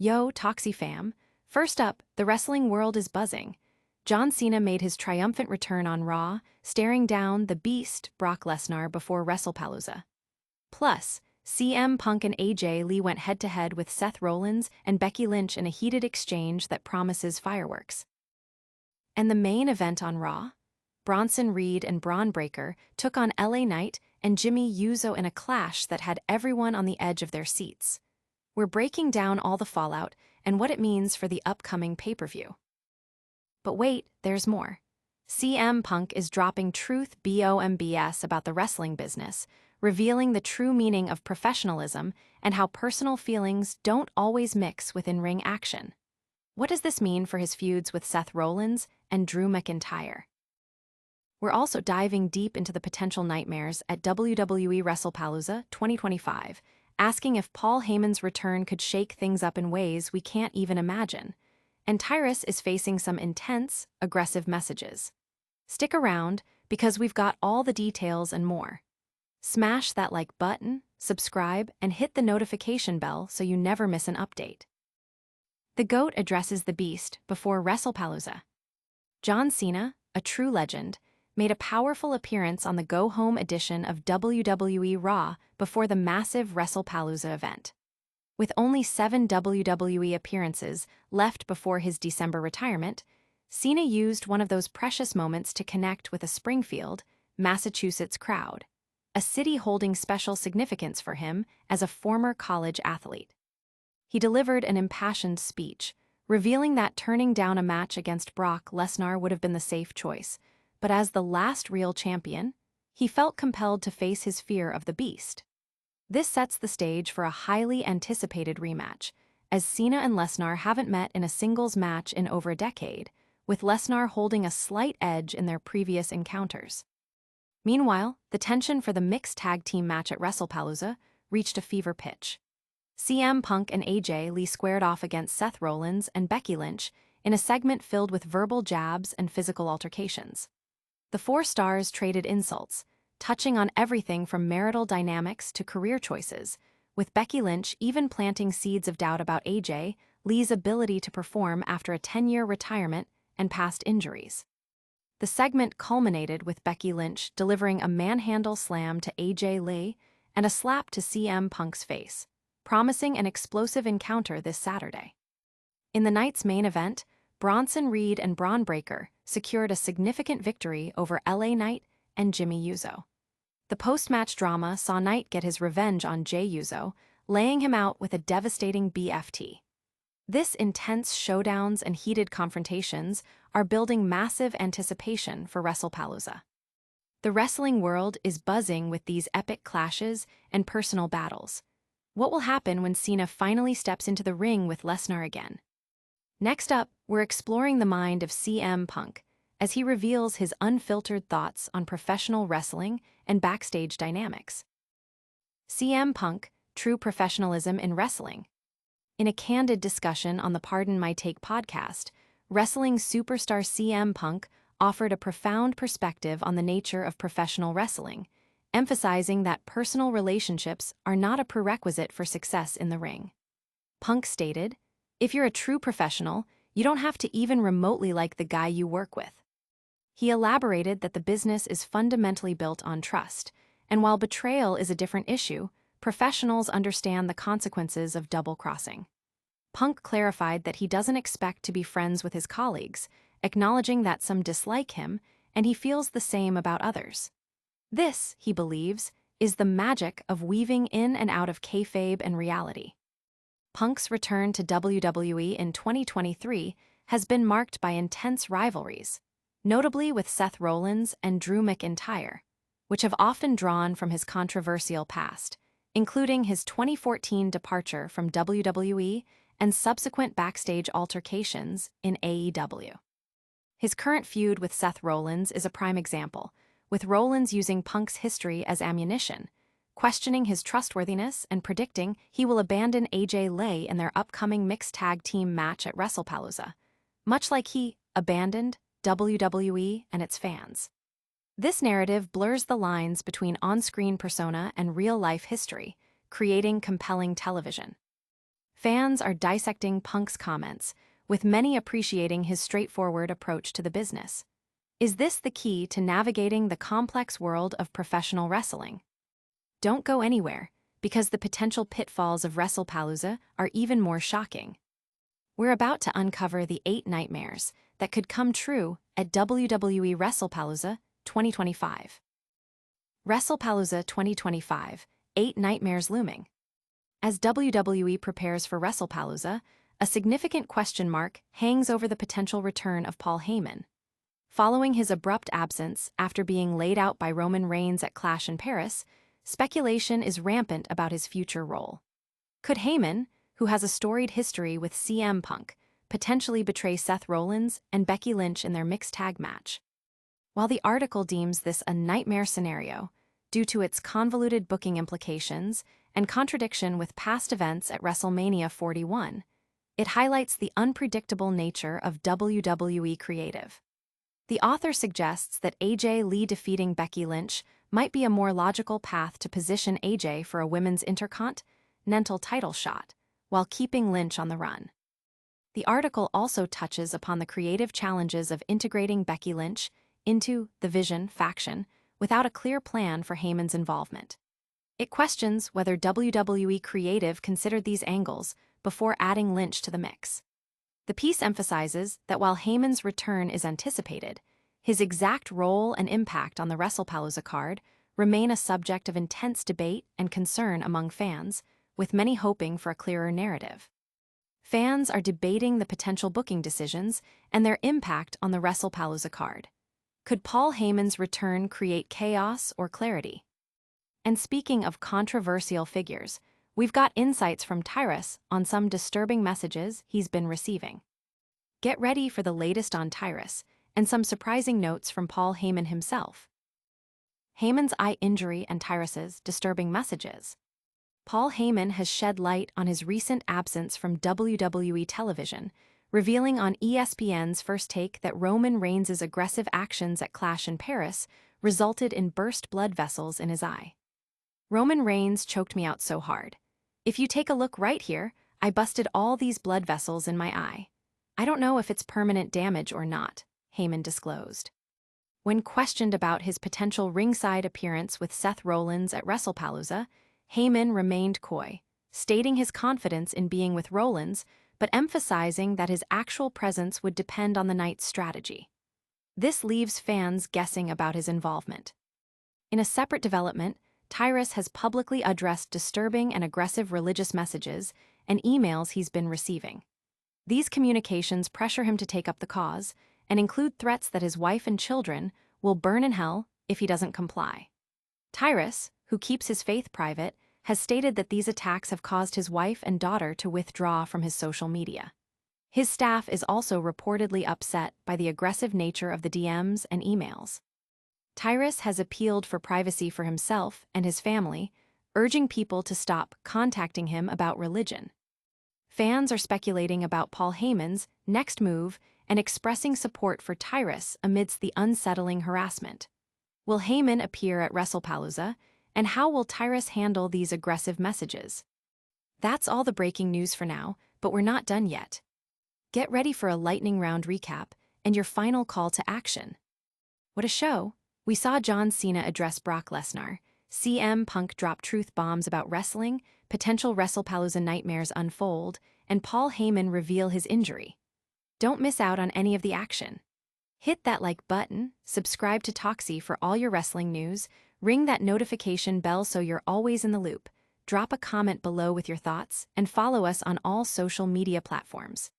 Yo, Talksy fam. First up, the wrestling world is buzzing. John Cena made his triumphant return on Raw, staring down the beast, Brock Lesnar, before Wrestlepalooza. Plus, CM Punk and AJ Lee went head-to-head with Seth Rollins and Becky Lynch in a heated exchange that promises fireworks. And the main event on Raw? Bronson Reed and Bron Breakker took on LA Knight and Jimmy Uso in a clash that had everyone on the edge of their seats. We're breaking down all the fallout and what it means for the upcoming pay-per-view. But wait, there's more. CM Punk is dropping truth bombs about the wrestling business, revealing the true meaning of professionalism and how personal feelings don't always mix with in-ring action. What does this mean for his feuds with Seth Rollins and Drew McIntyre? We're also diving deep into the potential nightmares at WWE Wrestlepalooza 2025, asking if Paul Heyman's return could shake things up in ways we can't even imagine. And Tyrus is facing some intense, aggressive messages. Stick around, because we've got all the details and more. Smash that like button, subscribe, and hit the notification bell so you never miss an update. The GOAT addresses the beast before Wrestlepalooza. John Cena, a true legend, made a powerful appearance on the go-home edition of WWE Raw before the massive Wrestlepalooza event. With only 7 WWE appearances left before his December retirement, Cena used one of those precious moments to connect with a Springfield, Massachusetts crowd, a city holding special significance for him as a former college athlete. He delivered an impassioned speech, revealing that turning down a match against Brock Lesnar would have been the safe choice, but as the last real champion, he felt compelled to face his fear of the beast. This sets the stage for a highly anticipated rematch, as Cena and Lesnar haven't met in a singles match in over a decade, with Lesnar holding a slight edge in their previous encounters. Meanwhile, the tension for the mixed tag team match at Wrestlepalooza reached a fever pitch. CM Punk and AJ Lee squared off against Seth Rollins and Becky Lynch in a segment filled with verbal jabs and physical altercations. The 4 stars traded insults, touching on everything from marital dynamics to career choices, with Becky Lynch even planting seeds of doubt about AJ Lee's ability to perform after a 10-year retirement and past injuries. The segment culminated with Becky Lynch delivering a manhandle slam to AJ Lee and a slap to CM Punk's face, promising an explosive encounter this Saturday. In the night's main event, Bronson Reed and Bron Breakker secured a significant victory over LA Knight and Jimmy Uso. The post-match drama saw Knight get his revenge on Jey Uso, laying him out with a devastating BFT. This intense showdowns and heated confrontations are building massive anticipation for Wrestlepalooza. The wrestling world is buzzing with these epic clashes and personal battles. What will happen when Cena finally steps into the ring with Lesnar again? Next up, we're exploring the mind of CM Punk as he reveals his unfiltered thoughts on professional wrestling and backstage dynamics. CM Punk, true professionalism in wrestling. In a candid discussion on the Pardon My Take podcast, wrestling superstar CM Punk offered a profound perspective on the nature of professional wrestling, emphasizing that personal relationships are not a prerequisite for success in the ring. Punk stated, "If you're a true professional, you don't have to even remotely like the guy you work with." He elaborated that the business is fundamentally built on trust, and while betrayal is a different issue, professionals understand the consequences of double-crossing. Punk clarified that he doesn't expect to be friends with his colleagues, acknowledging that some dislike him, and he feels the same about others. This, he believes, is the magic of weaving in and out of kayfabe and reality. Punk's return to WWE in 2023 has been marked by intense rivalries, notably with Seth Rollins and Drew McIntyre, which have often drawn from his controversial past, including his 2014 departure from WWE and subsequent backstage altercations in AEW. His current feud with Seth Rollins is a prime example, with Rollins using Punk's history as ammunition, questioning his trustworthiness and predicting he will abandon AJ Lee in their upcoming mixed tag team match at Wrestlepalooza, much like he abandoned WWE and its fans. This narrative blurs the lines between on-screen persona and real-life history, creating compelling television. Fans are dissecting Punk's comments, with many appreciating his straightforward approach to the business. Is this the key to navigating the complex world of professional wrestling? Don't go anywhere, because the potential pitfalls of Wrestlepalooza are even more shocking. We're about to uncover the 8 nightmares that could come true at WWE Wrestlepalooza 2025. Wrestlepalooza 2025, 8 nightmares looming. As WWE prepares for Wrestlepalooza, a significant question mark hangs over the potential return of Paul Heyman. Following his abrupt absence after being laid out by Roman Reigns at Clash in Paris, speculation is rampant about his future role. Could Heyman, who has a storied history with CM Punk, potentially betray Seth Rollins and Becky Lynch in their mixed tag match? While the article deems this a nightmare scenario, due to its convoluted booking implications and contradiction with past events at WrestleMania 41, it highlights the unpredictable nature of WWE creative. The author suggests that AJ Lee defeating Becky Lynch might be a more logical path to position AJ for a women's intercontinental title shot, while keeping Lynch on the run. The article also touches upon the creative challenges of integrating Becky Lynch into the Vision faction without a clear plan for Heyman's involvement. It questions whether WWE creative considered these angles before adding Lynch to the mix. The piece emphasizes that while Heyman's return is anticipated, his exact role and impact on the Wrestlepalooza card remain a subject of intense debate and concern among fans, with many hoping for a clearer narrative. Fans are debating the potential booking decisions and their impact on the Wrestlepalooza card. Could Paul Heyman's return create chaos or clarity? And speaking of controversial figures, we've got insights from Tyrus on some disturbing messages he's been receiving. Get ready for the latest on Tyrus and some surprising notes from Paul Heyman himself. Heyman's eye injury and Tyrus's disturbing messages. Paul Heyman has shed light on his recent absence from WWE television, revealing on ESPN's First Take that Roman Reigns' aggressive actions at Clash in Paris resulted in burst blood vessels in his eye. Roman Reigns choked me out so hard. If you take a look right here, I busted all these blood vessels in my eye. I don't know if it's permanent damage or not, Heyman disclosed. When questioned about his potential ringside appearance with Seth Rollins at Wrestlepalooza, Heyman remained coy, stating his confidence in being with Rollins, but emphasizing that his actual presence would depend on the night's strategy. This leaves fans guessing about his involvement. In a separate development, Tyrus has publicly addressed disturbing and aggressive religious messages and emails he's been receiving. These communications pressure him to take up the cause and include threats that his wife and children will burn in hell if he doesn't comply. Tyrus, who keeps his faith private, has stated that these attacks have caused his wife and daughter to withdraw from his social media. His staff is also reportedly upset by the aggressive nature of the DMs and emails. Tyrus has appealed for privacy for himself and his family, urging people to stop contacting him about religion. Fans are speculating about Paul Heyman's next move and expressing support for Tyrus amidst the unsettling harassment. Will Heyman appear at Wrestlepalooza, and how will Tyrus handle these aggressive messages? That's all the breaking news for now, but we're not done yet. Get ready for a lightning round recap and your final call to action. What a show! We saw John Cena address Brock Lesnar, CM Punk drop truth bombs about wrestling, potential Wrestlepalooza nightmares unfold, and Paul Heyman reveal his injury. Don't miss out on any of the action. Hit that like button, subscribe to Talksy for all your wrestling news, ring that notification bell so you're always in the loop, drop a comment below with your thoughts, and follow us on all social media platforms.